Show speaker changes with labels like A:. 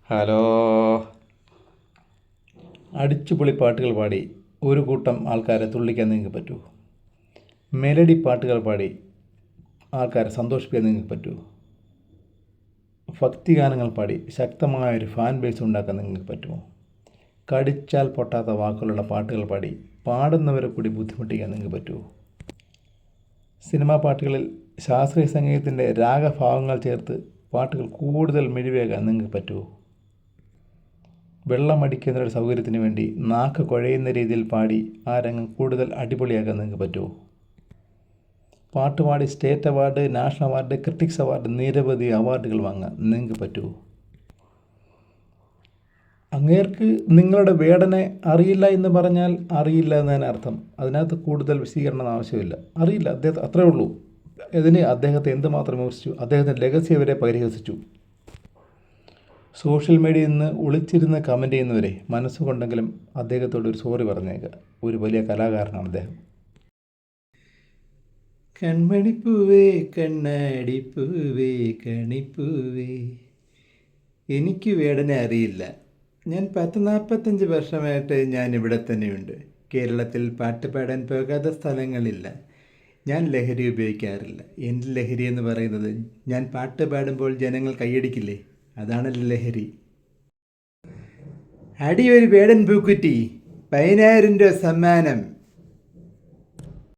A: Hello. അടിച്ചുപൊളി പാട്ടുകൾ പാടി ഒരു കൂട്ടം ആൾക്കാരെ തുള്ളിക്കാൻ നിങ്ങൾക്ക് പറ്റുമോ? മെലഡി പാട്ടുകൾ പാടി ആൾക്കാരെ സന്തോഷിപ്പിക്കാൻ നിങ്ങൾക്ക് പറ്റുമോ? ഭക്തിഗാനങ്ങൾ പാടി ശക്തമായൊരു ഫാൻ ബേസ് ഉണ്ടാക്കാൻ നിങ്ങൾക്ക് പറ്റുമോ? കടിച്ചാൽ പൊട്ടാത്ത വാക്കുകളുള്ള പാട്ടുകൾ പാടി പാടുന്നവരെ കൂടി ബുദ്ധിമുട്ടിക്കാൻ നിങ്ങൾക്ക് പറ്റുമോ? സിനിമാ പാട്ടുകളിൽ ശാസ്ത്രീയ സംഗീതത്തിൻ്റെ രാഗഭാവങ്ങൾ ചേർത്ത് പാട്ടുകൾ കൂടുതൽ മിഴിവേകാൻ നിങ്ങൾക്ക് പറ്റുമോ? വെള്ളമടിക്കുന്നവരുടെ സൗകര്യത്തിന് വേണ്ടി നാക്ക് കുഴയുന്ന രീതിയിൽ പാടി ആ രംഗം കൂടുതൽ അടിപൊളിയാക്കാൻ നിങ്ങൾക്ക് പറ്റുമോ? പാട്ടുപാടി state award, national award, critics award, നിരവധി അവാർഡുകൾ വാങ്ങാൻ നിങ്ങൾക്ക് പറ്റുമോ? അങ്ങേർക്ക് നിങ്ങളുടെ വേടനെ അറിയില്ല എന്ന് പറഞ്ഞാൽ അറിയില്ല എന്നതിന് അർത്ഥം. അതിനകത്ത് കൂടുതൽ വിശദീകരണം ആവശ്യമില്ല. അറിയില്ല, അദ്ദേഹത്തെ അത്രേ ഉള്ളൂ. ഇതിന് അദ്ദേഹത്തെ എന്തുമാത്രം വിമർശിച്ചു, അദ്ദേഹത്തിൻ്റെ ലെഗസി വരെ പരിഹസിച്ചു. സോഷ്യൽ മീഡിയയിൽ നിന്ന് ഒളിച്ചിരുന്ന് കമൻറ്റ് ചെയ്യുന്നവരെ മനസ്സുകൊണ്ടെങ്കിലും അദ്ദേഹത്തോട് ഒരു സോറി പറഞ്ഞേക്കുക. ഒരു വലിയ കലാകാരനാണ് അദ്ദേഹം. കൺമണിപ്പൂവേ കണ്ണാടിപ്പൂവേ കണിപ്പൂവേ, എനിക്ക് വേടനെ അറിയില്ല. ഞാൻ 40-45 വർഷമായിട്ട് ഞാൻ ഇവിടെ തന്നെയുണ്ട്. കേരളത്തിൽ പാട്ട് പാടാൻ പോകാത്ത സ്ഥലങ്ങളില്ല. ഞാൻ ലഹരി ഉപയോഗിക്കാറില്ല. എൻ്റെ ലഹരി എന്ന് പറയുന്നത് ഞാൻ പാട്ട് പാടുമ്പോൾ ജനങ്ങൾ കൈയടിക്കില്ലേ, അതാണല്ലോ ലഹരി. അടി ഒരു വേടൻ പൂക്കുറ്റി, 10,000 രൂപ സമ്മാനം.